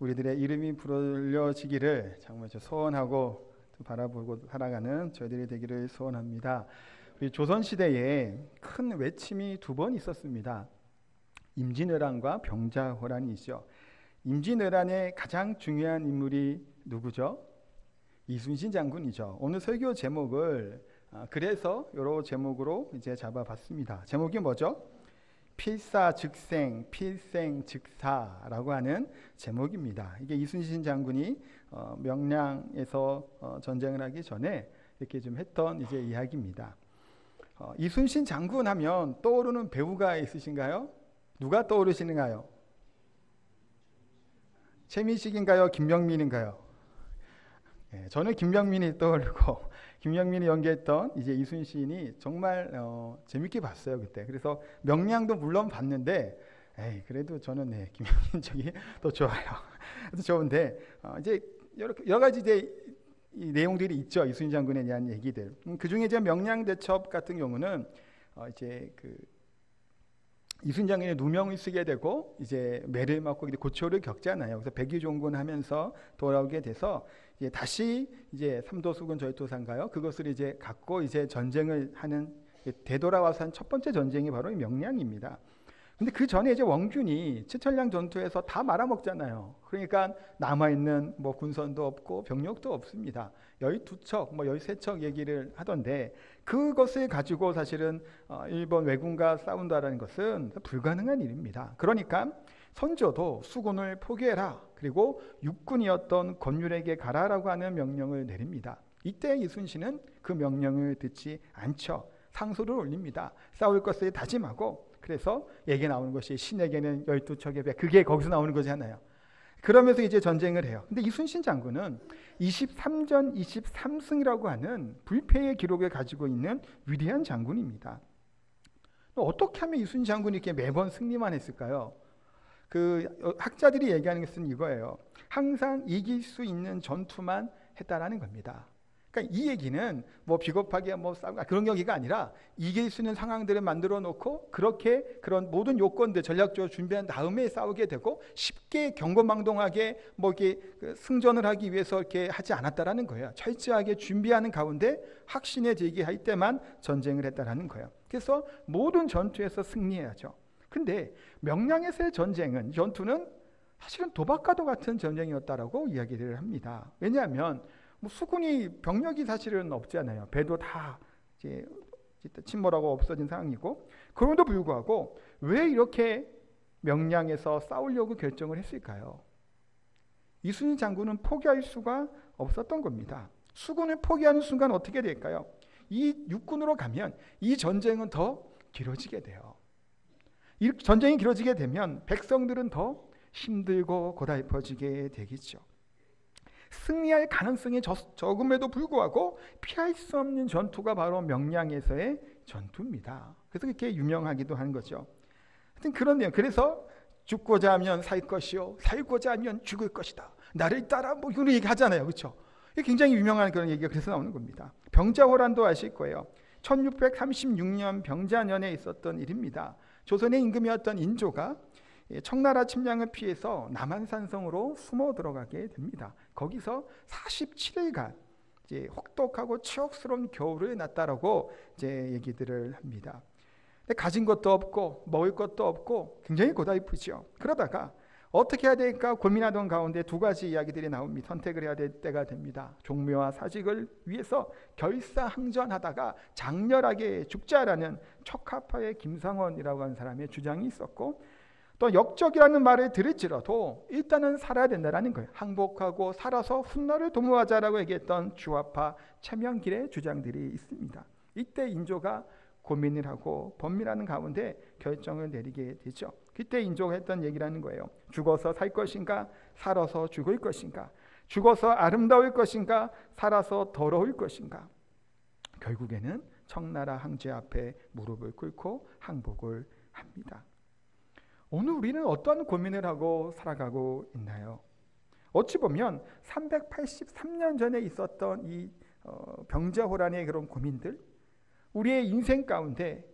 우리들의 이름이 불려지기를 정말 소원하고 바라보고 살아가는 저희들이 되기를 소원합니다. 우리 조선시대에 큰 외침이 두 번 있었습니다. 임진왜란과 병자호란이죠. 임진왜란의 가장 중요한 인물이 누구죠? 이순신 장군이죠. 오늘 설교 제목을 그래서 여러 제목으로 이제 잡아봤습니다. 제목이 뭐죠? 필사즉생, 필생즉사라고 하는 제목입니다. 이게 이순신 장군이 명량에서 전쟁을 하기 전에 이렇게 좀 했던 이제 이야기입니다. 이순신 장군 하면 떠오르는 배우가 있으신가요? 누가 떠오르시는가요? 최민식인가요? 김명민인가요? 네, 저는 김명민이 떠오르고 김명민이 연기했던 이제 이순신이 정말 재밌게 봤어요 그때. 그래서 명량도 물론 봤는데, 그래도 저는 김명민 쪽이 더 좋아요. 더 좋은데 이제 여러 가지 이제 이 내용들이 있죠. 이순신 장군에 대한 얘기들. 그 중에 이제 명량대첩 같은 경우는 이제 이순신 장군이 누명을 쓰게 되고 이제 매를 맞고 고초를 겪잖아요. 그래서 백의종군하면서 돌아오게 돼서 이제 다시 이제 삼도수군 저희토사인가요? 그것을 이제 갖고 이제 전쟁을 하는 되돌아와서 한 첫 번째 전쟁이 바로 명량입니다. 근데 그 전에 이제 원균이 칠천량 전투에서 다 말아먹잖아요. 그러니까 남아있는 군선도 없고 병력도 없습니다. 12척, 13척 얘기를 하던데 그것을 가지고 사실은 일본 왜군과 싸운다라는 것은 불가능한 일입니다. 그러니까 선조도 수군을 포기해라. 그리고 육군이었던 권율에게 가라라고 하는 명령을 내립니다. 이때 이순신은 그 명령을 듣지 않죠. 상소를 올립니다. 싸울 것을 다짐하고, 그래서 얘기 나오는 것이 신에게는 12척의 배, 그게 거기서 나오는 거잖아요. 그러면서 이제 전쟁을 해요. 근데 이순신 장군은 23전 23승이라고 하는 불패의 기록을 가지고 있는 위대한 장군입니다. 어떻게 하면 이순신 장군이 이렇게 매번 승리만 했을까요? 학자들이 얘기하는 것은 이거예요. 항상 이길 수 있는 전투만 했다라는 겁니다. 그러니까 이 얘기는 비겁하게 싸우고 그런 얘기가 아니라 이길 수 있는 상황들을 만들어 놓고 그렇게 그런 모든 요건들 전략적으로 준비한 다음에 싸우게 되고 쉽게 경거망동하게 이렇게 승전을 하기 위해서 이렇게 하지 않았다라는 거예요. 철저하게 준비하는 가운데 확신에 들게 할 때만 전쟁을 했다라는 거예요. 그래서 모든 전투에서 승리해야죠. 근데 명량에서의 전투는 사실은 도박과도 같은 전쟁이었다라고 이야기를 합니다. 왜냐하면 수군이 병력이 사실은 없잖아요. 배도 다 이제 침몰하고 없어진 상황이고, 그럼에도 불구하고 왜 이렇게 명량에서 싸우려고 결정을 했을까요? 이순신 장군은 포기할 수가 없었던 겁니다. 수군을 포기하는 순간 어떻게 될까요? 이 육군으로 가면 이 전쟁은 더 길어지게 돼요. 이 전쟁이 길어지게 되면 백성들은 더 힘들고 고달퍼지게 되겠죠. 승리할 가능성이 적음에도 불구하고 피할 수 없는 전투가 바로 명량에서의 전투입니다. 그래서 그렇게 유명하기도 한 거죠. 하여튼 그런데요. 그래서 죽고자 하면 살 것이요, 살고자 하면 죽을 것이다. 나를 따라 이런 얘기 하잖아요. 그렇죠? 이게 굉장히 유명한 그런 얘기가 그래서 나오는 겁니다. 병자호란도 아실 거예요. 1636년 병자년에 있었던 일입니다. 조선의 임금이었던 인조가 청나라 침략을 피해서 남한산성으로 숨어 들어가게 됩니다. 거기서 47일간 이제 혹독하고 치욕스러운 겨울을 났다라고 이제 얘기들을 합니다. 근데 가진 것도 없고 먹을 것도 없고 굉장히 고달프죠. 그러다가 어떻게 해야 될까 고민하던 가운데 두 가지 이야기들이 나옵니다. 선택을 해야 될 때가 됩니다. 종묘와 사직을 위해서 결사항전하다가 장렬하게 죽자라는 척하파의 김상원이라고 하는 사람의 주장이 있었고, 또 역적이라는 말을 들을지라도 일단은 살아야 된다는 거예요. 항복하고 살아서 훗날을 도모하자라고 얘기했던 주화파 최명길의 주장들이 있습니다. 이때 인조가 고민을 하고 번민하는 가운데 결정을 내리게 되죠. 그때 인조가 했던 얘기라는 거예요. 죽어서 살 것인가, 살아서 죽을 것인가, 죽어서 아름다울 것인가, 살아서 더러울 것인가. 결국에는 청나라 황제 앞에 무릎을 꿇고 항복을 합니다. 오늘 우리는 어떠한 고민을 하고 살아가고 있나요? 어찌 보면 383년 전에 있었던 이 병자호란의 그런 고민들, 우리의 인생 가운데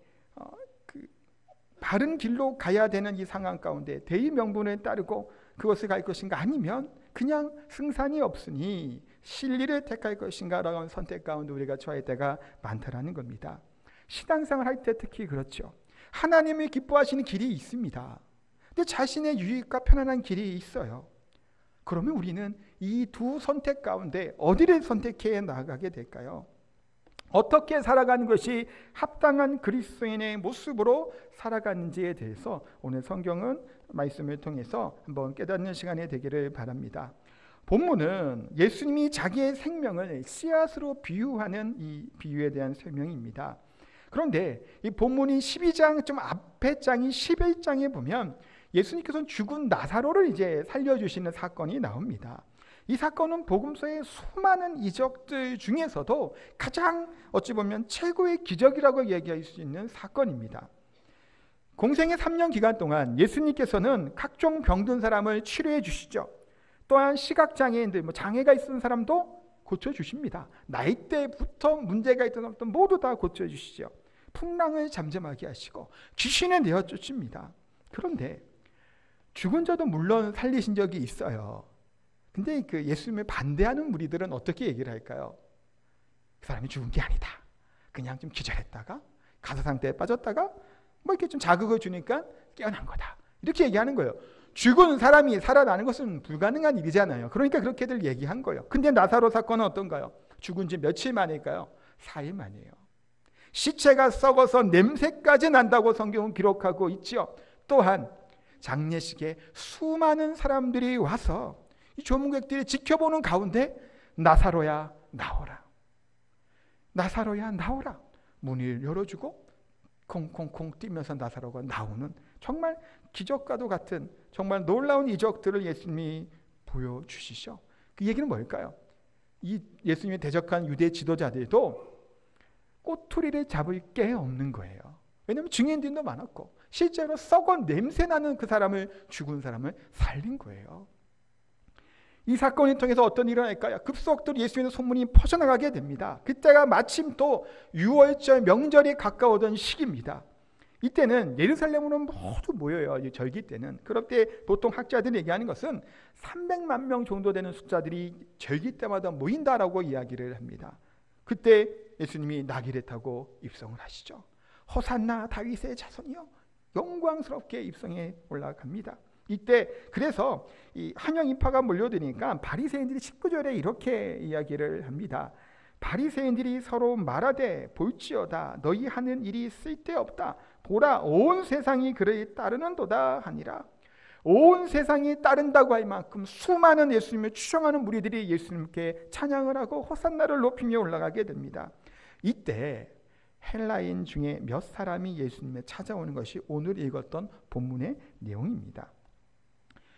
바른 길로 가야 되는 이 상황 가운데 대의명분을 따르고 그것을 갈 것인가, 아니면 그냥 승산이 없으니 실리를 택할 것인가 라는 선택 가운데 우리가 처할 때가 많다라는 겁니다. 신앙생활 할 때 특히 그렇죠. 하나님을 기뻐하시는 길이 있습니다. 근데 자신의 유익과 편안한 길이 있어요. 그러면 우리는 이 두 선택 가운데 어디를 선택해 나가게 될까요? 어떻게 살아가는 것이 합당한 그리스도인의 모습으로 살아가는지에 대해서 오늘 성경은 말씀을 통해서 한번 깨닫는 시간이 되기를 바랍니다. 본문은 예수님이 자기의 생명을 씨앗으로 비유하는 이 비유에 대한 설명입니다. 그런데 이 본문이 12장 좀 앞에 장이 11장에 보면 예수님께서는 죽은 나사로를 이제 살려주시는 사건이 나옵니다. 이 사건은 복음서의 수많은 이적들 중에서도 가장 어찌 보면 최고의 기적이라고 얘기할 수 있는 사건입니다. 공생의 3년 기간 동안 예수님께서는 각종 병든 사람을 치료해 주시죠. 또한 시각장애인들, 장애가 있는 사람도 고쳐주십니다. 나이대부터 문제가 있던 사람도 모두 다 고쳐주시죠. 풍랑을 잠잠하게 하시고 귀신을 내어 쫓습니다. 그런데 죽은 자도 물론 살리신 적이 있어요. 근데 그 예수님을 반대하는 무리들은 어떻게 얘기를 할까요? 그 사람이 죽은 게 아니다. 그냥 좀 기절했다가 가사 상태에 빠졌다가 이렇게 좀 자극을 주니까 깨어난 거다. 이렇게 얘기하는 거예요. 죽은 사람이 살아나는 것은 불가능한 일이잖아요. 그러니까 그렇게들 얘기한 거예요. 근데 나사로 사건은 어떤가요? 죽은 지 며칠 만일까요? 4일 만이에요. 시체가 썩어서 냄새까지 난다고 성경은 기록하고 있죠. 또한 장례식에 수많은 사람들이 와서 이 조문객들이 지켜보는 가운데 나사로야 나오라, 나사로야 나오라 문을 열어주고 콩콩콩 뛰면서 나사로가 나오는 정말 기적과도 같은 정말 놀라운 이적들을 예수님이 보여주시죠. 그 얘기는 뭘까요? 이 예수님이 대적한 유대 지도자들도 꼬투리를 잡을 게 없는 거예요. 왜냐하면 증인들도 많았고 실제로 썩어 냄새나는 그 사람을, 죽은 사람을 살린 거예요. 이 사건을 통해서 어떤 일이 일어날까요? 급속도로 예수님의 소문이 퍼져나가게 됩니다. 그때가 마침 또 유월절 명절이 가까워던 시기입니다. 이때는 예루살렘으로 모두 모여요. 이 절기 때는. 그럴 때 보통 학자들이 얘기하는 것은 300만 명 정도 되는 숫자들이 절기 때마다 모인다라고 이야기를 합니다. 그때 예수님이 나귀를 타고 입성을 하시죠. 호산나 다윗의 자손이여, 영광스럽게 입성에 올라갑니다. 이때 그래서 이 한영 인파가 몰려드니까 바리새인들이 19절에 이렇게 이야기를 합니다. 바리새인들이 서로 말하되 볼지어다 너희 하는 일이 쓸데없다. 보라 온 세상이 그를 따르는도다 하니라. 온 세상이 따른다고 할 만큼 수많은 예수님을 추종하는 무리들이 예수님께 찬양을 하고 호산나를 높이며 올라가게 됩니다. 이때 헬라인 중에 몇 사람이 예수님에 찾아오는 것이 오늘 읽었던 본문의 내용입니다.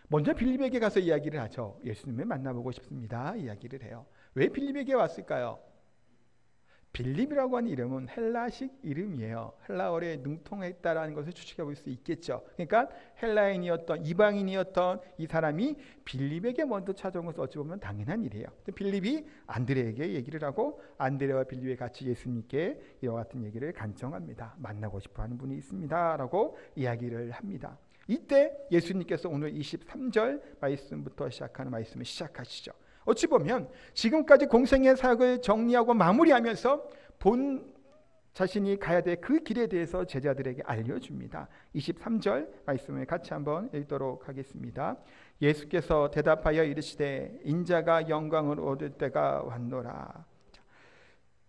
먼저 빌립에게 가서 이야기를 하죠. 예수님을 만나보고 싶습니다. 이야기를 해요. 왜 빌립에게 왔을까요? 빌립이라고 하는 이름은 헬라식 이름이에요. 헬라어에 능통했다라는 것을 추측해 볼 수 있겠죠. 그러니까 헬라인이었던, 이방인이었던 이 사람이 빌립에게 먼저 찾아온 것은 어찌 보면 당연한 일이에요. 빌립이 안드레에게 얘기를 하고 안드레와 빌립이 같이 예수님께 이와 같은 얘기를 간청합니다. 만나고 싶어하는 분이 있습니다 라고 이야기를 합니다. 이때 예수님께서 오늘 23절 말씀부터 시작하는 말씀을 시작하시죠. 어찌 보면 지금까지 공생의 사역을 정리하고 마무리하면서 본 자신이 가야 될 그 길에 대해서 제자들에게 알려줍니다. 23절 말씀을 같이 한번 읽도록 하겠습니다. 예수께서 대답하여 이르시되 인자가 영광을 얻을 때가 왔노라.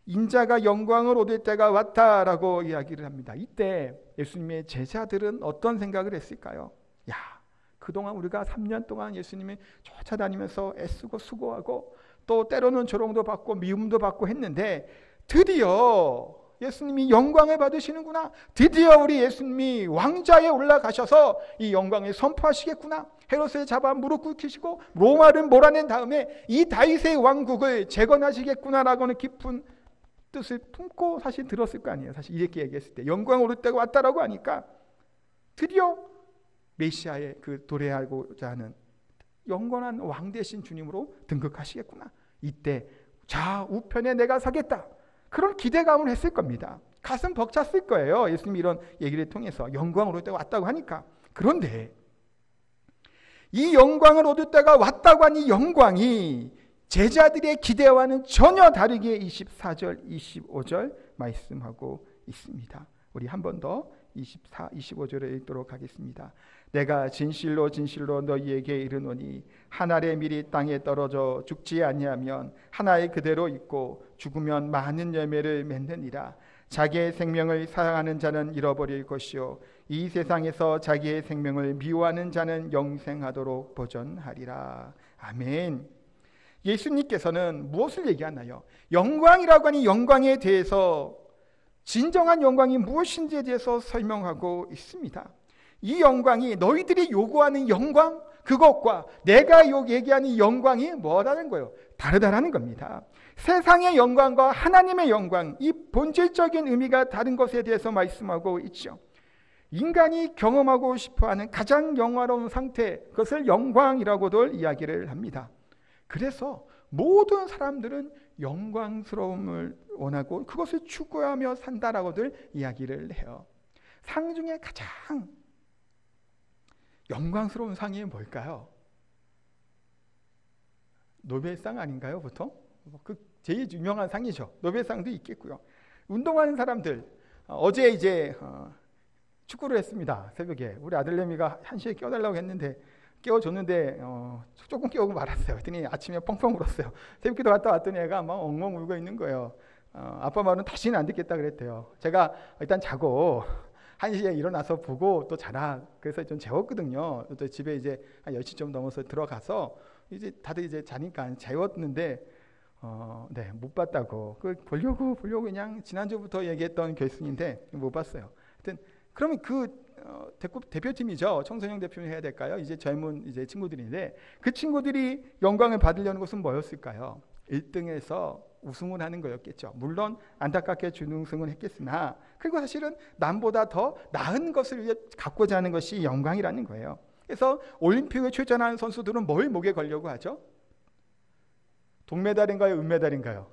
인자가 영광을 얻을 때가 왔다라고 이야기를 합니다. 이때 예수님의 제자들은 어떤 생각을 했을까요? 야, 그동안 우리가 3년 동안 예수님을 쫓아다니면서 애쓰고 수고하고 또 때로는 조롱도 받고 미움도 받고 했는데 드디어 예수님이 영광을 받으시는구나. 드디어 우리 예수님이 왕좌에 올라가셔서 이 영광을 선포하시겠구나. 헤롯을 잡아 무릎 꿇히시고 로마를 몰아낸 다음에 이 다윗의 왕국을 재건하시겠구나라고는 깊은 뜻을 품고 사실 들었을 거 아니에요. 사실 이렇게 얘기했을 때 영광 오를 때가 왔다라고 하니까 드디어 메시아의 그 도래하고자 하는 영원한 왕 되신 주님으로 등극하시겠구나. 이때 좌우편에 내가 서겠다. 그런 기대감을 했을 겁니다. 가슴 벅찼을 거예요. 예수님이 이런 얘기를 통해서 영광 오를 때가 왔다고 하니까. 그런데 이 영광을 얻을 때가 왔다고 한 이 영광이 제자들의 기대와는 전혀 다르게 24절, 25절 말씀하고 있습니다. 우리 한 번 더 24, 25절을 읽도록 하겠습니다. 내가 진실로 진실로 너희에게 이르노니 한 알의 밀이 땅에 떨어져 죽지 아니하면 한 알 그대로 있고 죽으면 많은 열매를 맺느니라. 자기의 생명을 사랑하는 자는 잃어버릴 것이요 이 세상에서 자기의 생명을 미워하는 자는 영생하도록 보전하리라. 아멘. 예수님께서는 무엇을 얘기하나요? 영광이라고 하는 영광에 대해서, 진정한 영광이 무엇인지에 대해서 설명하고 있습니다. 이 영광이 너희들이 요구하는 영광, 그것과 내가 얘기하는 영광이 뭐라는 거예요? 다르다라는 겁니다. 세상의 영광과 하나님의 영광, 이 본질적인 의미가 다른 것에 대해서 말씀하고 있죠. 인간이 경험하고 싶어하는 가장 영화로운 상태, 그것을 영광이라고도 이야기를 합니다. 그래서 모든 사람들은 영광스러움을 원하고 그것을 추구하며 산다라고들 이야기를 해요. 상 중에 가장 영광스러운 상이 뭘까요? 노벨상 아닌가요, 보통? 그 제일 유명한 상이죠. 노벨상도 있겠고요. 운동하는 사람들, 어제 이제 축구를 했습니다. 새벽에 우리 아들내미가 1시에 깨워달라고 했는데 깨워줬는데 조금 깨우고 말았어요. 그랬더니 아침에 펑펑 울었어요. 새벽기도 갔다 왔더니 애가 막 엉엉 울고 있는 거예요. 아빠 말은 다시는 안 듣겠다 그랬대요. 제가 일단 자고 1시에 일어나서 보고 또 자라 그래서 좀 재웠거든요. 또 집에 이제 한 10시쯤 넘어서 들어가서 이제 다들 이제 자니까 재웠는데 네, 못 봤다고. 그 보려고 그냥 지난주부터 얘기했던 결승인데 못 봤어요. 하여튼 그러면 그 대표팀이죠. 청소년 대표를 해야 될까요? 이제 젊은 이제 친구들인데 그 친구들이 영광을 받으려는 것은 뭐였을까요? 1등에서 우승을 하는 거였겠죠. 물론 안타깝게 준우승을 했겠으나 그리고 사실은 남보다 더 나은 것을 갖고자 하는 것이 영광이라는 거예요. 그래서 올림픽에 출전하는 선수들은 뭘 목에 걸려고 하죠? 동메달인가요? 은메달인가요?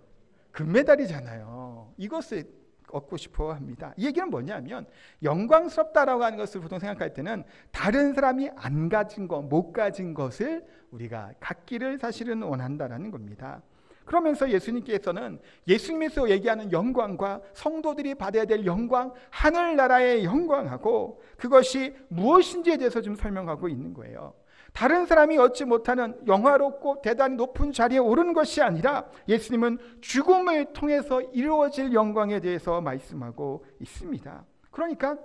금메달이잖아요. 이것을 얻고 싶어 합니다. 이 얘기는 뭐냐면 영광스럽다라고 하는 것을 보통 생각할 때는 다른 사람이 안 가진 것, 못 가진 것을 우리가 갖기를 사실은 원한다라는 겁니다. 그러면서 예수님께서는 예수님에서 얘기하는 영광과 성도들이 받아야 될 영광, 하늘나라의 영광하고 그것이 무엇인지에 대해서 좀 설명하고 있는 거예요. 다른 사람이 얻지 못하는 영화롭고 대단히 높은 자리에 오르는 것이 아니라 예수님은 죽음을 통해서 이루어질 영광에 대해서 말씀하고 있습니다. 그러니까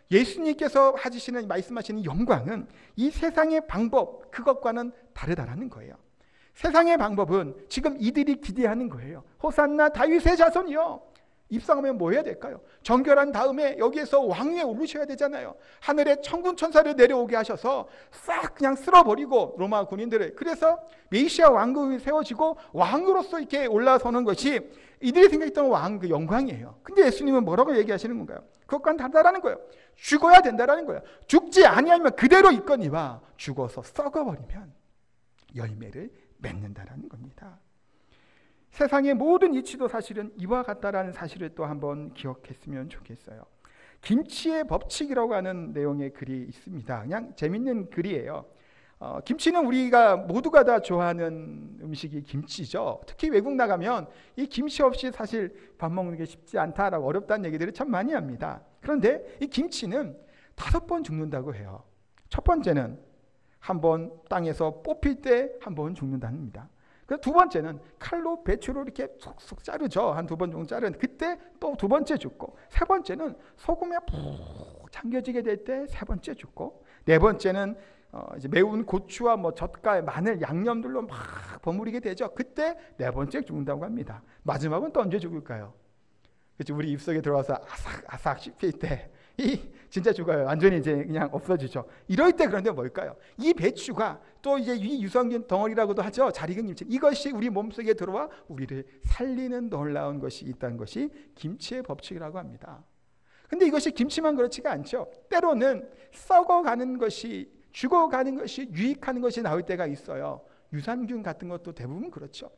예수님께서 말씀하시는 영광은 이 세상의 방법, 그것과는 다르다라는 거예요. 세상의 방법은 지금 이들이 기대하는 거예요. 호산나 다윗의 자손이요. 입성하면 뭐 해야 될까요? 정결한 다음에 여기에서 왕위에 오르셔야 되잖아요. 하늘에 천군 천사를 내려오게 하셔서 싹 그냥 쓸어버리고 로마 군인들을, 그래서 메시아 왕국이 세워지고 왕으로서 이렇게 올라서는 것이 이들이 생각했던 그 영광이에요. 근데 예수님은 뭐라고 얘기하시는 건가요? 그것과는 다르다라는 거예요. 죽어야 된다라는 거예요. 죽지 아니하면 그대로 있거니와 죽어서 썩어버리면 열매를 맺는다라는 겁니다. 세상의 모든 이치도 사실은 이와 같다라는 사실을 또 한번 기억했으면 좋겠어요. 김치의 법칙이라고 하는 내용의 글이 있습니다. 그냥 재밌는 글이에요. 김치는 우리가 모두가 다 좋아하는 음식이 김치죠. 특히 외국 나가면 이 김치 없이 사실 밥 먹는 게 쉽지 않다라고 어렵다는 얘기들을 참 많이 합니다. 그런데 이 김치는 5번 죽는다고 해요. 첫 번째는 한 번 땅에서 뽑힐 때 한 번 죽는답니다. 두 번째는 칼로 배추를 이렇게 쏙쏙 자르죠. 한 2번 정도 자르는 그때 또 2번째 죽고, 세 번째는 소금에 푹 잠겨지게 될 때 3번째 죽고, 4번째는 이제 매운 고추와 뭐 젓갈, 마늘, 양념들로 막 버무리게 되죠. 그때 4번째 죽는다고 합니다. 마지막은 또 언제 죽을까요? 그렇죠. 우리 입속에 들어와서 아삭아삭 씹힐 때 진짜 죽어요. 완전히 이제 그냥 없어지죠. 이럴 때 그런데 뭘까요? 이 배추가 또 이제 이 유산균 덩어리라고도 하죠. 잘 익은 김치. 이것이 우리 몸속에 들어와 우리를 살리는 놀라운 것이 있다는 것이 김치의 법칙이라고 합니다. 근데 이것이 김치만 그렇지가 않죠. 때로는 썩어가는 것이, 죽어가는 것이, 유익하는 것이 나올 때가 있어요. 유산균 같은 것도 대부분 그렇죠.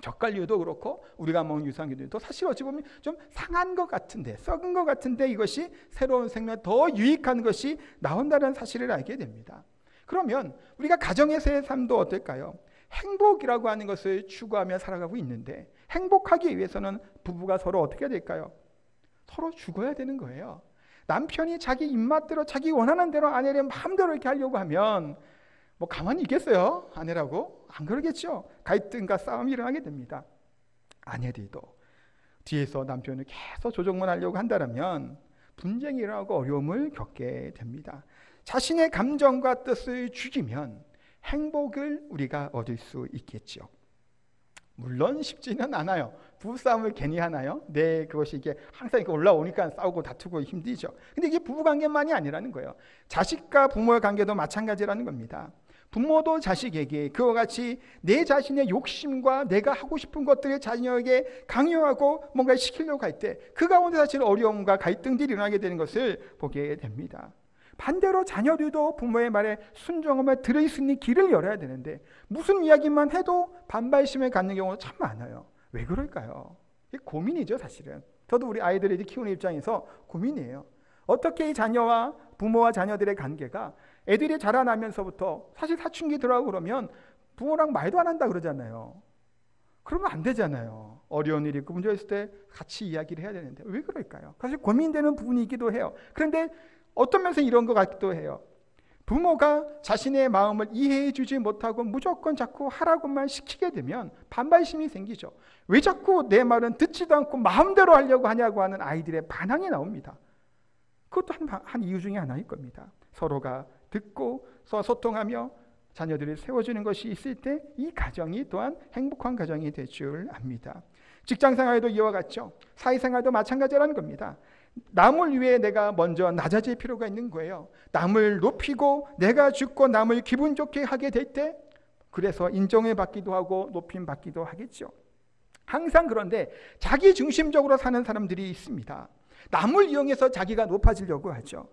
젓갈류도 그렇고 우리가 먹는 유산균들도 사실 어찌 보면 좀 상한 것 같은데, 썩은 것 같은데 이것이 새로운 생명, 더 유익한 것이 나온다는 사실을 알게 됩니다. 그러면 우리가 가정에서의 삶도 어떨까요? 행복이라고 하는 것을 추구하며 살아가고 있는데 행복하기 위해서는 부부가 서로 어떻게 해야 될까요? 서로 죽어야 되는 거예요. 남편이 자기 입맛대로 자기 원하는 대로 아내를 마음대로 이렇게 하려고 하면 뭐 가만히 있겠어요? 아내라고? 안 그러겠죠. 갈등과 싸움이 일어나게 됩니다. 아내들도 뒤에서 남편을 계속 조정만 하려고 한다면 분쟁이 일어나고 어려움을 겪게 됩니다. 자신의 감정과 뜻을 죽이면 행복을 우리가 얻을 수 있겠죠. 물론 쉽지는 않아요. 부부싸움을 괜히 하나요? 네, 그것이 이게 항상 이렇게 올라오니까 싸우고 다투고 힘들죠. 근데 이게 부부관계만이 아니라는 거예요. 자식과 부모의 관계도 마찬가지라는 겁니다. 부모도 자식에게 그와 같이 내 자신의 욕심과 내가 하고 싶은 것들을 자녀에게 강요하고 뭔가 시키려고 할 때 그 가운데 사실 어려움과 갈등들이 일어나게 되는 것을 보게 됩니다. 반대로 자녀들도 부모의 말에 순종하며 들을 수 있는 길을 열어야 되는데 무슨 이야기만 해도 반발심을 갖는 경우가 참 많아요. 왜 그럴까요? 이게 고민이죠, 사실은. 저도 우리 아이들을 키우는 입장에서 고민이에요. 어떻게 이 자녀와 부모와 자녀들의 관계가 애들이 자라나면서부터 사실 사춘기 들어가고 그러면 부모랑 말도 안 한다 그러잖아요. 그러면 안 되잖아요. 어려운 일이 있고 문제가 있을 때 같이 이야기를 해야 되는데 왜 그럴까요? 사실 고민되는 부분이기도 해요. 그런데 어떤 면에서 이런 것 같기도 해요. 부모가 자신의 마음을 이해해 주지 못하고 무조건 자꾸 하라고만 시키게 되면 반발심이 생기죠. 왜 자꾸 내 말은 듣지도 않고 마음대로 하려고 하냐고 하는 아이들의 반항이 나옵니다. 그것도 한 이유 중에 하나일 겁니다. 서로가 듣고 소통하며 자녀들을 세워주는 것이 있을 때 이 가정이 또한 행복한 가정이 될 줄 압니다. 직장생활도 이와 같죠. 사회생활도 마찬가지라는 겁니다. 남을 위해 내가 먼저 낮아질 필요가 있는 거예요. 남을 높이고 내가 죽고 남을 기분 좋게 하게 될 때 그래서 인정을 받기도 하고 높임 받기도 하겠죠. 항상 그런데 자기 중심적으로 사는 사람들이 있습니다. 남을 이용해서 자기가 높아지려고 하죠.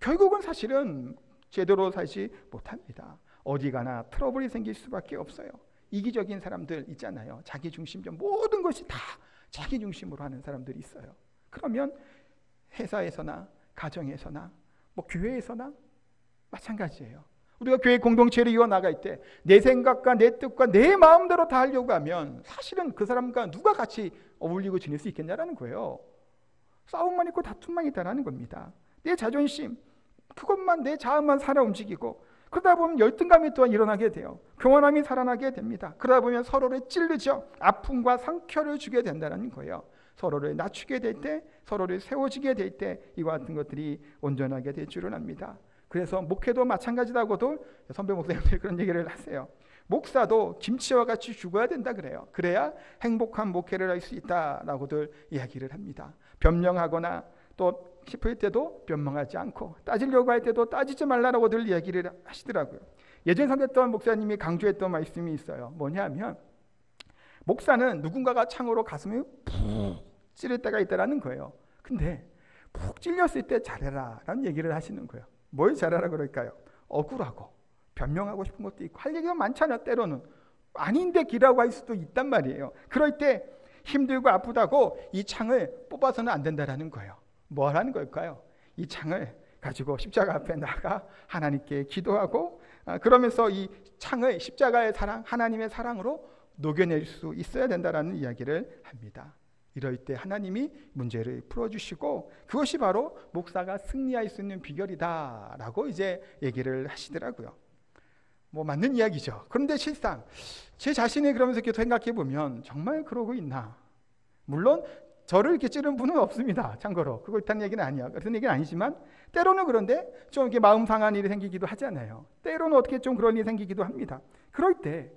결국은 사실은 제대로 살지 못합니다. 어디 가나 트러블이 생길 수밖에 없어요. 이기적인 사람들 있잖아요. 자기 중심적 모든 것이 다 자기 중심으로 하는 사람들이 있어요. 그러면 회사에서나 가정에서나 뭐 교회에서나 마찬가지예요. 우리가 교회 공동체를 이어나갈 때 내 생각과 내 뜻과 내 마음대로 다 하려고 하면 사실은 그 사람과 누가 같이 어울리고 지낼 수 있겠냐라는 거예요. 싸움만 있고 다툼만 있다라는 겁니다. 내 자존심, 그것만 내 자아만 살아 움직이고 그러다 보면 열등감이 또한 일어나게 돼요. 교만함이 살아나게 됩니다. 그러다 보면 서로를 찌르죠. 아픔과 상처를 주게 된다는 거예요. 서로를 낮추게 될 때, 서로를 세워지게 될 때 이와 같은 것들이 온전하게 될 줄은 압니다. 그래서 목회도 마찬가지라고도 선배 목사님들이 그런 얘기를 하세요. 목사도 김치와 같이 죽어야 된다 그래요. 그래야 행복한 목회를 할 수 있다라고들 이야기를 합니다. 변명하거나 또 싶을 때도 변명하지 않고 따지려고 할 때도 따지지 말라라고들 이야기를 하시더라고요. 예전 섬겼던 목사님이 강조했던 말씀이 있어요. 뭐냐면 목사는 누군가가 창으로 가슴을 푹 찌를 때가 있다라는 거예요. 근데 푹 찔렸을 때 잘해라 라는 얘기를 하시는 거예요. 뭘 잘하라 그럴까요? 억울하고 변명하고 싶은 것도 있고 할 얘기가 많잖아요. 때로는 아닌데 기라고 할 수도 있단 말이에요. 그럴 때 힘들고 아프다고 이 창을 뽑아서는 안 된다라는 거예요. 뭘 하는 걸까요? 이 창을 가지고 십자가 앞에 나가 하나님께 기도하고 그러면서 이 창을 십자가의 사랑, 하나님의 사랑으로 녹여낼 수 있어야 된다라는 이야기를 합니다. 이럴 때 하나님이 문제를 풀어주시고 그것이 바로 목사가 승리할 수 있는 비결이다라고 이제 얘기를 하시더라고요. 뭐 맞는 이야기죠. 그런데 실상 제 자신이 그러면서 이렇게 생각해 보면 정말 그러고 있나? 물론 저를 이렇게 찌른 분은 없습니다. 참고로 그거 있다는 얘기는 아니야. 그런 얘기는 아니지만 때로는 그런데 좀 이렇게 마음 상한 일이 생기기도 하잖아요. 때로는 어떻게 좀 그런 일이 생기기도 합니다. 그럴 때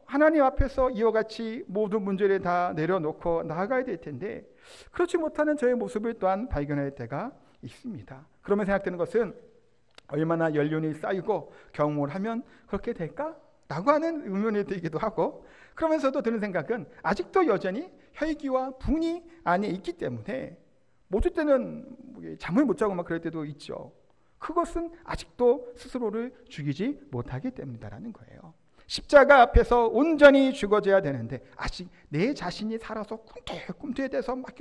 하나님 앞에서 이와 같이 모든 문제를 다 내려놓고 나아가야 될 텐데 그렇지 못하는 저의 모습을 또한 발견할 때가 있습니다. 그러면 생각되는 것은 얼마나 연륜이 쌓이고 경험을 하면 그렇게 될까? 라고 하는 의문이 들기도 하고 그러면서도 드는 생각은 아직도 여전히 혈기와 분이 안에 있기 때문에 모두 때는 잠을 못 자고 막 그럴 때도 있죠. 그것은 아직도 스스로를 죽이지 못하기 때문이다라는 거예요. 십자가 앞에서 온전히 죽어져야 되는데 아직 내 자신이 살아서 꿈틀꿈틀해서 막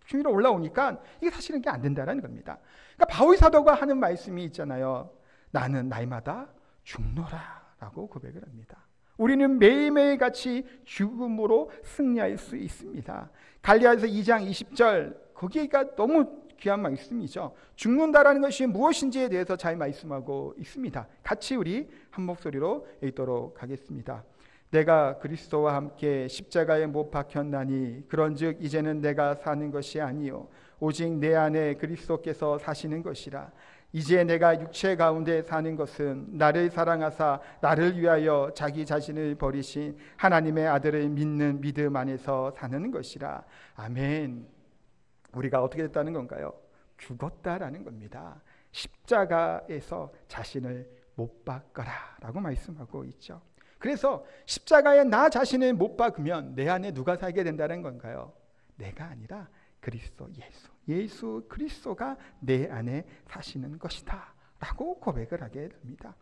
주위로 올라오니까 이게 사실은 안 된다라는 겁니다. 그러니까 바울 사도가 하는 말씀이 있잖아요. 나는 날마다 죽노라 라고 고백을 합니다. 우리는 매일매일 같이 죽음으로 승리할 수 있습니다. 갈라디아서 2장 20절, 거기가 너무 귀한 말씀이죠. 죽는다라는 것이 무엇인지에 대해서 잘 말씀하고 있습니다. 같이 우리 한 목소리로 읽도록 하겠습니다. 내가 그리스도와 함께 십자가에 못 박혔나니 그런즉 이제는 내가 사는 것이 아니요 오직 내 안에 그리스도께서 사시는 것이라. 이제 내가 육체 가운데 사는 것은 나를 사랑하사 나를 위하여 자기 자신을 버리신 하나님의 아들을 믿는 믿음 안에서 사는 것이라. 아멘. 우리가 어떻게 됐다는 건가요? 죽었다라는 겁니다. 십자가에서 자신을 못 박거라 라고 말씀하고 있죠. 그래서 십자가에 나 자신을 못 박으면 내 안에 누가 살게 된다는 건가요? 내가 아니라 그리스도 예수 그리스도가 내 안에 사시는 것이다 라고 고백을 하게 됩니다.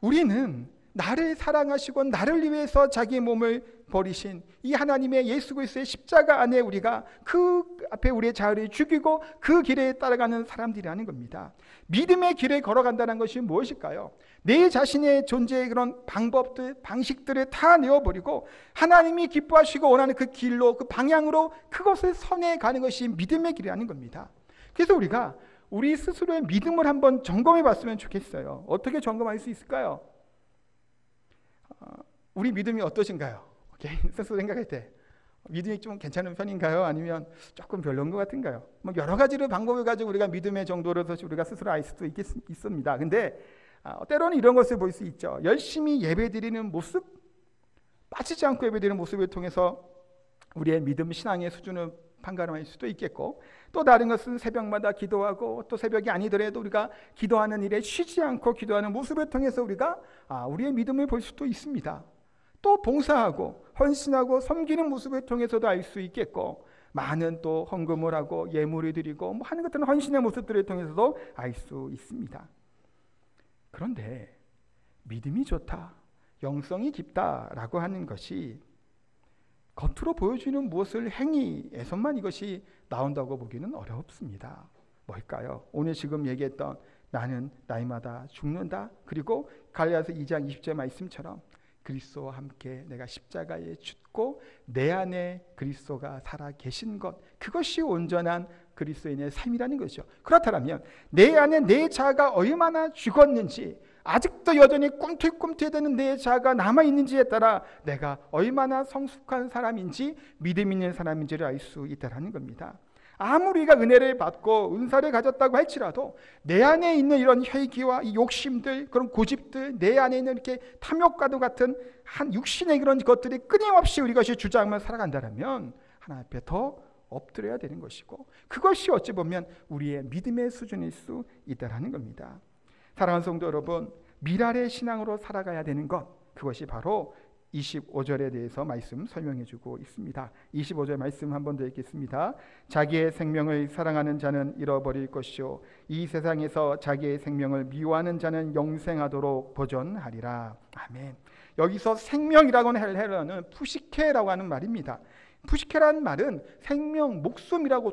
우리는 나를 사랑하시고 나를 위해서 자기 몸을 버리신 이 하나님의 예수 그리스도의 십자가 안에 우리가 그 앞에 우리의 자아를 죽이고 그 길에 따라가는 사람들이라는 겁니다. 믿음의 길을 걸어간다는 것이 무엇일까요? 내 자신의 존재의 그런 방법들, 방식들을 다 내어버리고 하나님이 기뻐하시고 원하는 그 길로, 그 방향으로 그것을 선해 가는 것이 믿음의 길이라는 겁니다. 그래서 우리가 우리 스스로의 믿음을 한번 점검해 봤으면 좋겠어요. 어떻게 점검할 수 있을까요? 우리 믿음이 어떠신가요? 스스로 생각할 때 믿음이 좀 괜찮은 편인가요? 아니면 조금 별로인 것 같은가요? 뭐 여러 가지로 방법을 가지고 우리가 믿음의 정도를 우리가 스스로 알 수도 있습니다. 근데 때로는 이런 것을 볼 수 있죠. 열심히 예배드리는 모습, 빠지지 않고 예배드리는 모습을 통해서 우리의 믿음 신앙의 수준을 판가름할 수도 있겠고, 또 다른 것은 새벽마다 기도하고 또 새벽이 아니더라도 우리가 기도하는 일에 쉬지 않고 기도하는 모습을 통해서 우리가 우리의 믿음을 볼 수도 있습니다. 또 봉사하고 헌신하고 섬기는 모습을 통해서도 알 수 있겠고, 많은 또 헌금을 하고 예물을 드리고 뭐 하는 것들은 헌신의 모습들을 통해서도 알 수 있습니다. 그런데 믿음이 좋다, 영성이 깊다라고 하는 것이 겉으로 보여주는 무엇을 행위에서만 이것이 나온다고 보기는 어렵습니다. 뭘까요? 오늘 지금 얘기했던 나는 나이마다 죽는다, 그리고 갈라디아서 2장 20절 말씀처럼 그리스도와 함께 내가 십자가에 죽고 내 안에 그리스도가 살아 계신 것, 그것이 온전한 그리스도인의 삶이라는 것이죠. 그렇다면 내 안에 내 자아가 얼마나 죽었는지, 아직도 여전히 꿈틀꿈틀대는 내 자아가 남아있는지에 따라 내가 얼마나 성숙한 사람인지 믿음 있는 사람인지를 알 수 있다는 겁니다. 아무리 우리가 은혜를 받고 은사를 가졌다고 할지라도 내 안에 있는 이런 혈기와 이 욕심들, 그런 고집들, 내 안에 있는 이렇게 탐욕과도 같은 한 육신의 그런 것들이 끊임없이 우리 것이 주장하며 살아간다면 하나님 앞에 더 엎드려야 되는 것이고, 그것이 어찌 보면 우리의 믿음의 수준일 수 있다는 겁니다. 사랑하는 성도 여러분, 미랄의 신앙으로 살아가야 되는 것, 그것이 바로 25절에 대해서 말씀 설명해 주고 있습니다. 25절 말씀 한 번 더 읽겠습니다. 자기의 생명을 사랑하는 자는 잃어버릴 것이요 이 세상에서 자기의 생명을 미워하는 자는 영생하도록 보존하리라. 아멘. 여기서 생명이라고 하는 헬라어는 푸시케라고 하는 말입니다. 푸시케라는 말은 생명, 목숨이라고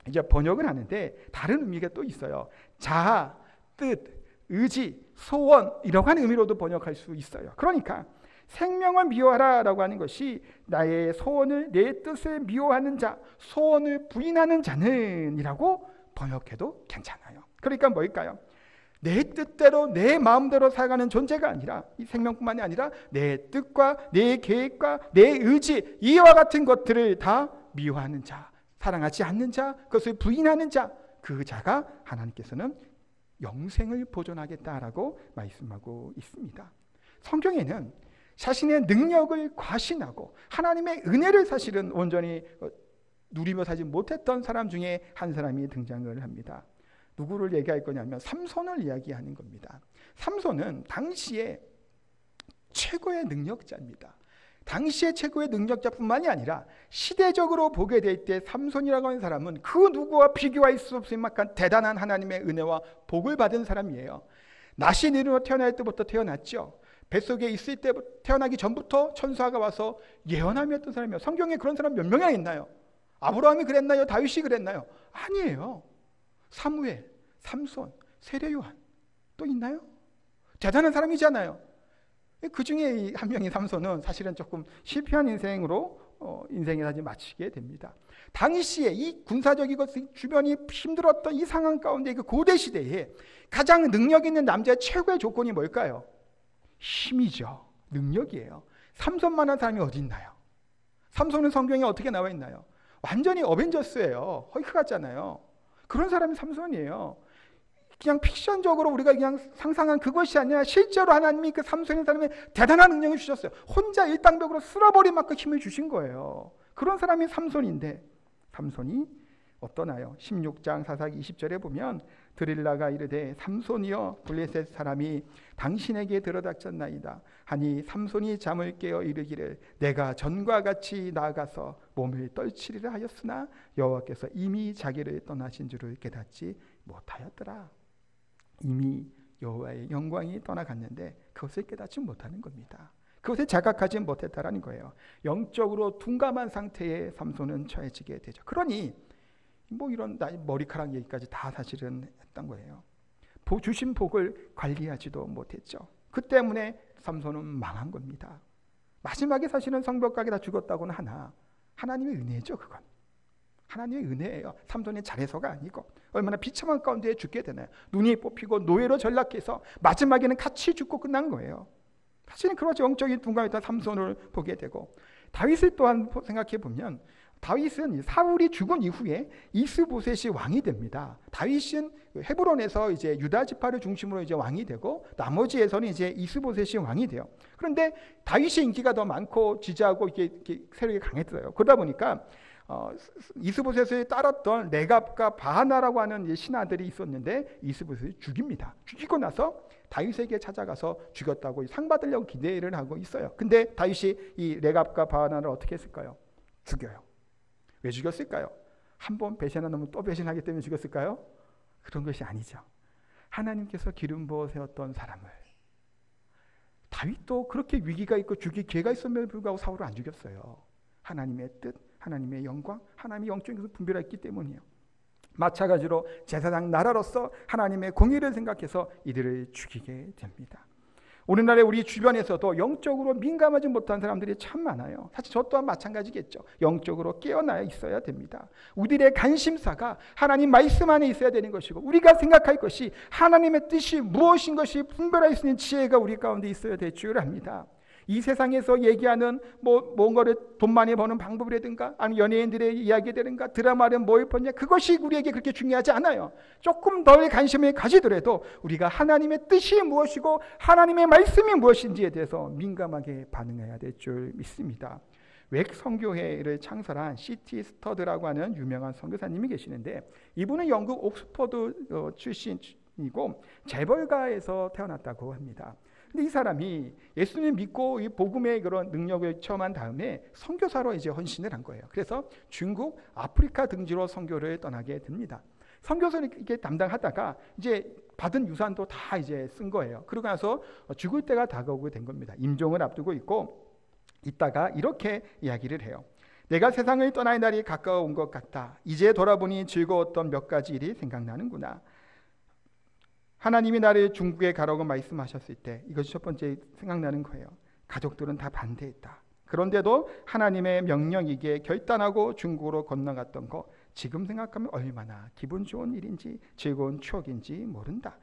이제 번역을 하는데 다른 의미가 또 있어요. 자아, 뜻, 의지, 소원이라고 하는 의미로도 번역할 수 있어요. 그러니까 생명을 미워하라라고 하는 것이 나의 소원을, 내 뜻을 미워하는 자, 소원을 부인하는 자는 이라고 번역해도 괜찮아요. 그러니까 뭘까요? 내 뜻대로 내 마음대로 살아가는 존재가 아니라, 이 생명뿐만이 아니라 내 뜻과 내 계획과 내 의지, 이와 같은 것들을 다 미워하는 자, 사랑하지 않는 자, 그것을 부인하는 자, 그 자가 하나님께서는 영생을 보존하겠다라고 말씀하고 있습니다. 성경에는 자신의 능력을 과신하고 하나님의 은혜를 사실은 온전히 누리며 살지 못했던 사람 중에 한 사람이 등장을 합니다. 누구를 얘기할 거냐면 삼손을 이야기하는 겁니다. 삼손은 당시에 최고의 능력자입니다. 당시의 최고의 능력자뿐만이 아니라 시대적으로 보게 될 때 삼손이라고 하는 사람은 그 누구와 비교할 수 없을 만큼 대단한 하나님의 은혜와 복을 받은 사람이에요. 낯이 내려 태어날 때부터 태어났죠. 뱃속에 있을 때, 태어나기 전부터 천사가 와서 예언하며 했던 사람이에요. 성경에 그런 사람 몇 명이나 있나요? 아브라함이 그랬나요? 다윗이 그랬나요? 아니에요. 사무엘, 삼손, 세례요한 또 있나요? 대단한 사람이잖아요. 그 중에 한 명인 삼손은 사실은 조금 실패한 인생으로 인생의 사진 마치게 됩니다. 당시에 이 군사적이고 주변이 힘들었던 이 상황 가운데 그 고대 시대에 가장 능력 있는 남자의 최고의 조건이 뭘까요? 힘이죠. 능력이에요. 삼손만한 사람이 어디 있나요? 삼손은 성경에 어떻게 나와 있나요? 완전히 어벤져스예요. 헐크 같잖아요. 그런 사람이 삼손이에요. 그냥 픽션적으로 우리가 그냥 상상한 그것이 아니라 실제로 하나님이 그 삼손의 사람에 대단한 능력을 주셨어요. 혼자 일당백으로 쓸어버릴 만큼 힘을 주신 거예요. 그런 사람이 삼손인데 삼손이 어떠나요? 16장 4사기 20절에 보면 드릴라가 이르되 삼손이여 블레셋 사람이 당신에게 들어닥쳤나이다 하니 삼손이 잠을 깨어 이르기를 내가 전과 같이 나아가서 몸을 떨치리라 하였으나 여호와께서 이미 자기를 떠나신 줄을 깨닫지 못하였더라. 이미 여호와의 영광이 떠나갔는데 그것을 깨닫지 못하는 겁니다. 그것을 자각하지 못했다라는 거예요. 영적으로 둔감한 상태에 삼손은 처해지게 되죠. 그러니 뭐 이런 머리카락 얘기까지 다 사실은 했던 거예요. 주신 복을 관리하지도 못했죠. 그 때문에 삼손은 망한 겁니다. 마지막에 사실은 성벽가게 다 죽었다고는 하나 하나님의 은혜죠. 그건 하나님의 은혜예요. 삼손이 잘해서가 아니고 얼마나 비참한 가운데 죽게 되나요? 눈이 뽑히고 노예로 전락해서 마지막에는 같이 죽고 끝난 거예요. 사실은 그렇죠. 영적인 둔감했던 삼손을 보게 되고 다윗을 또한 생각해 보면 다윗은 사울이 죽은 이후에 이스보셋이 왕이 됩니다. 다윗은 헤브론에서 이제 유다 지파를 중심으로 이제 왕이 되고 나머지에서는 이제 이스보셋이 왕이 돼요. 그런데 다윗의 인기가 더 많고 지지하고 이렇게 세력이 강했어요. 그러다 보니까 이스보셋을 따랐던 레갑과 바하나라고 하는 신하들이 있었는데 이스보셋을 죽입니다. 죽이고 나서 다윗에게 찾아가서 죽였다고 상 받으려고 기대를 하고 있어요. 근데 다윗이 이 레갑과 바하나를 어떻게 했을까요? 죽여요. 왜 죽였을까요? 한 번 배신하면 또 배신하기 때문에 죽였을까요? 그런 것이 아니죠. 하나님께서 기름 부어 세웠던 사람을 다윗도 그렇게 위기가 있고 죽일 기회가 있음에도 불구하고 사울을 안 죽였어요. 하나님의 뜻, 하나님의 영광, 하나님의 영적인 것을 분별했기 때문이에요. 마찬가지로 제사장 나라로서 하나님의 공의를 생각해서 이들을 죽이게 됩니다. 오늘날에 우리 주변에서도 영적으로 민감하지 못한 사람들이 참 많아요. 사실 저 또한 마찬가지겠죠. 영적으로 깨어나 있어야 됩니다. 우리들의 관심사가 하나님 말씀 안에 있어야 되는 것이고 우리가 생각할 것이 하나님의 뜻이 무엇인 것이 분별할 수 있는 지혜가 우리 가운데 있어야 될 줄 압니다. 이 세상에서 얘기하는 뭔가를 돈 많이 버는 방법이라든가 아니면 연예인들의 이야기라든가 드라마는 뭘 보냐 그것이 우리에게 그렇게 중요하지 않아요. 조금 덜 관심을 가지더라도 우리가 하나님의 뜻이 무엇이고 하나님의 말씀이 무엇인지에 대해서 민감하게 반응해야 될 줄 믿습니다. 웩 선교회를 창설한 C.T. 스터드라고 하는 유명한 선교사님이 계시는데 이분은 영국 옥스퍼드 출신이고 재벌가에서 태어났다고 합니다. 근데 이 사람이 예수님 믿고 이 복음의 그런 능력을 체험한 다음에 선교사로 이제 헌신을 한 거예요. 그래서 중국, 아프리카 등지로 선교를 떠나게 됩니다. 선교사를 이렇게 담당하다가 이제 받은 유산도 다 이제 쓴 거예요. 그러고 나서 죽을 때가 다가오게 된 겁니다. 임종을 앞두고 있고 있다가 이렇게 이야기를 해요. 내가 세상을 떠날 날이 가까워온 것 같다. 이제 돌아보니 즐거웠던 몇 가지 일이 생각나는구나. 하나님이 나를 중국에 가라고 말씀하셨을 때 이것이 첫 번째 생각나는 거예요. 가족들은 다 반대했다. 그런데도 하나님의 명령이기에 결단하고 중국으로 건너갔던 거 지금 생각하면 얼마나 기분 좋은 일인지 즐거운 추억인지 모른다.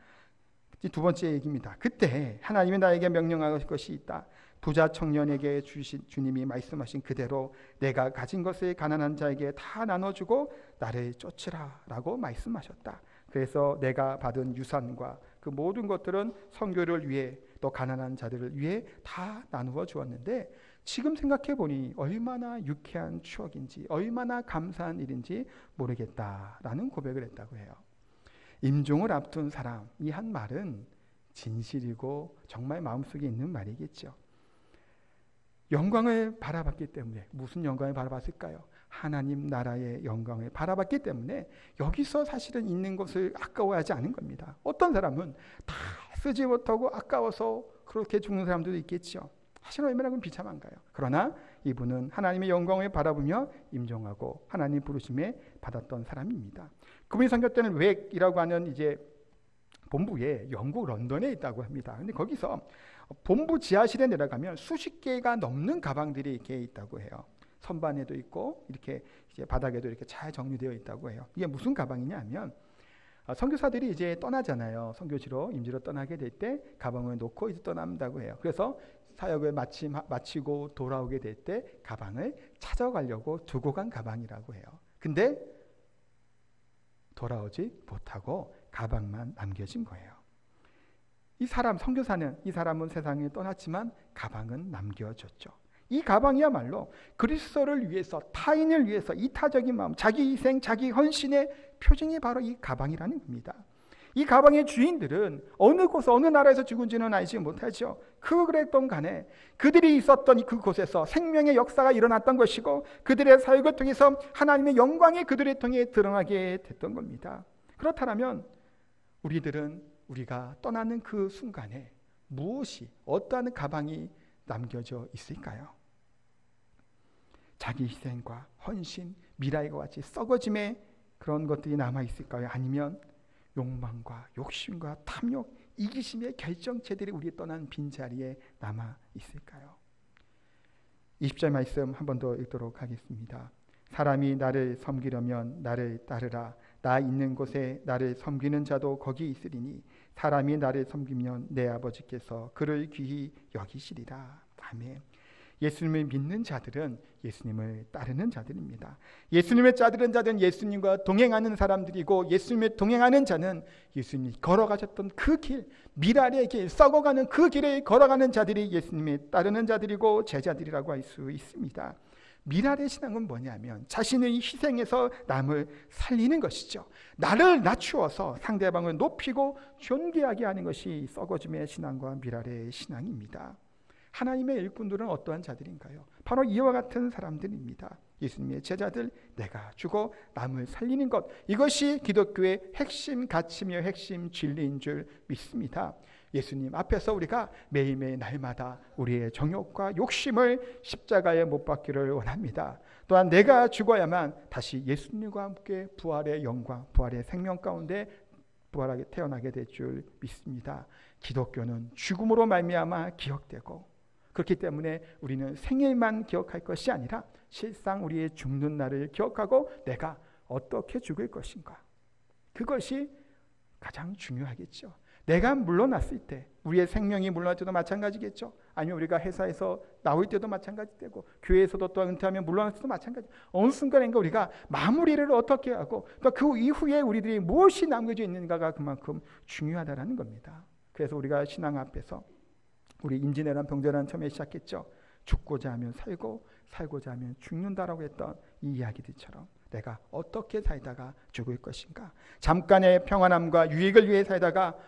두 번째 얘기입니다. 그때 하나님이 나에게 명령할 것이 있다. 부자 청년에게 주님이 말씀하신 그대로 내가 가진 것을 가난한 자에게 다 나눠주고 나를 쫓으라 라고 말씀하셨다. 그래서 내가 받은 유산과 그 모든 것들은 선교를 위해 또 가난한 자들을 위해 다 나누어 주었는데 지금 생각해 보니 얼마나 유쾌한 추억인지 얼마나 감사한 일인지 모르겠다라는 고백을 했다고 해요. 임종을 앞둔 사람 이 한 말은 진실이고 정말 마음속에 있는 말이겠죠. 영광을 바라봤기 때문에 무슨 영광을 바라봤을까요? 하나님 나라의 영광을 바라봤기 때문에 여기서 사실은 있는 것을 아까워하지 않은 겁니다. 어떤 사람은 다 쓰지 못하고 아까워서 그렇게 죽는 사람들도 있겠죠. 사실 얼마나 비참한가요? 그러나 이분은 하나님의 영광을 바라보며 임종하고 하나님 부르심에 받았던 사람입니다. 그분이 선교 때는 웩이라고 하는 이제 본부에 영국 런던에 있다고 합니다. 근데 거기서 본부 지하실에 내려가면 수십 개가 넘는 가방들이 이렇게 있다고 해요. 선반에도 있고 이렇게 이제 바닥에도 이렇게 잘 정리되어 있다고 해요. 이게 무슨 가방이냐 하면 선교사들이 이제 떠나잖아요. 선교지로 임지로 떠나게 될 때 가방을 놓고 이제 떠난다고 해요. 그래서 사역을 마치고 돌아오게 될 때 가방을 찾아가려고 두고 간 가방이라고 해요. 근데 돌아오지 못하고 가방만 남겨진 거예요. 이 사람, 선교사는, 이 사람은 세상에 떠났지만 가방은 남겨졌죠. 이 가방이야말로 그리스도를 위해서, 타인을 위해서 이타적인 마음, 자기 희생, 자기 헌신의 표징이 바로 이 가방이라는 겁니다. 이 가방의 주인들은 어느 곳, 어느 나라에서 죽은지는 알지 못하죠. 그랬던 간에 그들이 있었던 그곳에서 생명의 역사가 일어났던 것이고 그들의 사역을 통해서 하나님의 영광이 그들을 통해 드러나게 됐던 겁니다. 그렇다면 우리가 떠나는 그 순간에 무엇이, 어떠한 가방이 남겨져 있을까요? 자기 희생과 헌신, 미라이와 같이 썩어짐의 그런 것들이 남아있을까요? 아니면 욕망과 욕심과 탐욕, 이기심의 결정체들이 우리 떠난 빈자리에 남아있을까요? 20절 말씀 한 번 더 읽도록 하겠습니다. 사람이 나를 섬기려면 나를 따르라. 나 있는 곳에 나를 섬기는 자도 거기 있으리니 사람이 나를 섬기면 내 아버지께서 그를 귀히 여기시리라. 아멘. 예수님을 믿는 자들은 예수님을 따르는 자들입니다. 예수님을 따르는 자들은 예수님과 동행하는 사람들이고 예수님을 동행하는 자는 예수님이 걸어가셨던 그 길, 미랄의 길, 썩어가는 그 길을 걸어가는 자들이 예수님을 따르는 자들이고 제자들이라고 할 수 있습니다. 미랄의 신앙은 뭐냐면 자신을 희생해서 남을 살리는 것이죠. 나를 낮추어서 상대방을 높이고 존귀하게 하는 것이 썩어짐의 신앙과 미랄의 신앙입니다. 하나님의 일꾼들은 어떠한 자들인가요? 바로 이와 같은 사람들입니다. 예수님의 제자들, 내가 죽어 남을 살리는 것, 이것이 기독교의 핵심 가치며 핵심 진리인 줄 믿습니다. 예수님 앞에서 우리가 매일매일 날마다 우리의 정욕과 욕심을 십자가에 못 박기를 원합니다. 또한 내가 죽어야만 다시 예수님과 함께 부활의 영광, 부활의 생명 가운데 부활하게 태어나게 될 줄 믿습니다. 기독교는 죽음으로 말미암아 기억되고, 그렇기 때문에 우리는 생일만 기억할 것이 아니라 실상 우리의 죽는 날을 기억하고 내가 어떻게 죽을 것인가, 그것이 가장 중요하겠죠. 내가 물러났을 때, 우리의 생명이 물러날 때도 마찬가지겠죠. 아니면 우리가 회사에서 나올 때도 마찬가지되고, 교회에서도 또 은퇴하면 물러날 때도 마찬가지. 어느 순간인가 우리가 마무리를 어떻게 하고 또 그 이후에 우리들이 무엇이 남겨져 있는가가 그만큼 중요하다는 겁니다. 그래서 우리가 신앙 앞에서 우리 임진왜란 병자란 처음에 시작했죠. 죽고자 하면 살고 살고자 하면 죽는다라고 했던 이 이야기들처럼 내가 어떻게 살다가 죽을 것인가, 잠깐의 평안함과 유익을 위해 살다가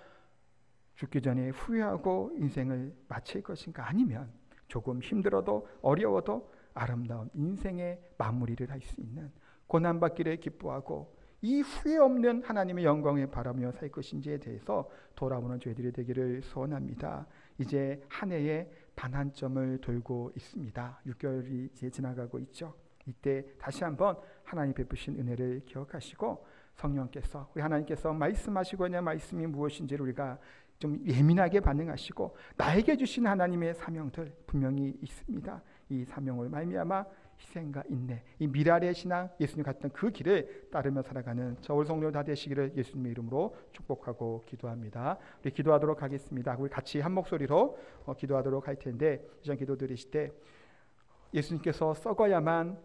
죽기 전에 후회하고 인생을 마칠 것인가, 아니면 조금 힘들어도 어려워도 아름다운 인생의 마무리를 할 수 있는, 고난받기를 기뻐하고 이 후회 없는 하나님의 영광을 바라며 살 것인지에 대해서 돌아보는 저희들이 되기를 소원합니다. 이제 한 해의 반환점을 돌고 있습니다. 6개월이 이제 지나가고 있죠. 이때 다시 한번 하나님 베푸신 은혜를 기억하시고 성령께서, 우리 하나님께서 말씀하시고 있는 말씀이 무엇인지를 우리가 좀 예민하게 반응하시고 나에게 주신 하나님의 사명들 분명히 있습니다. 이 사명을 말미암아 희생과 인내, 이 미랄의 신앙, 예수님 같은 그 길을 따르며 살아가는 저 올 성도 다 되시기를 예수님의 이름으로 축복하고 기도합니다. 우리 기도하도록 하겠습니다. 우리 같이 한 목소리로 기도하도록 할 텐데, 이전 기도 드리실 때 예수님께서 썩어야만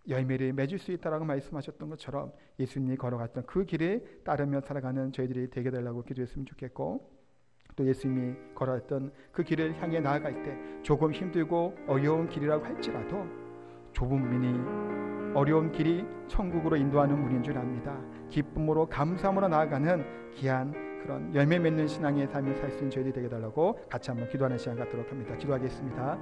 열매를 맺을 수 있다라고 말씀하셨던 것처럼 예수님이 걸어갔던 그 길을 따르며 살아가는 저희들이 되게 달라고 기도했으면 좋겠고, 또 예수님이 걸어갔던 그 길을 향해 나아갈 때 조금 힘들고 어려운 길이라고 할지라도 좁은 문이, 어려운 길이 천국으로 인도하는 문인 줄 압니다. 기쁨으로 감사함으로 나아가는 귀한 그런 열매 맺는 신앙의 삶을 살 수 있는 저희들이 되게 달라고 같이 한번 기도하는 시간 갖도록 합니다. 기도하겠습니다.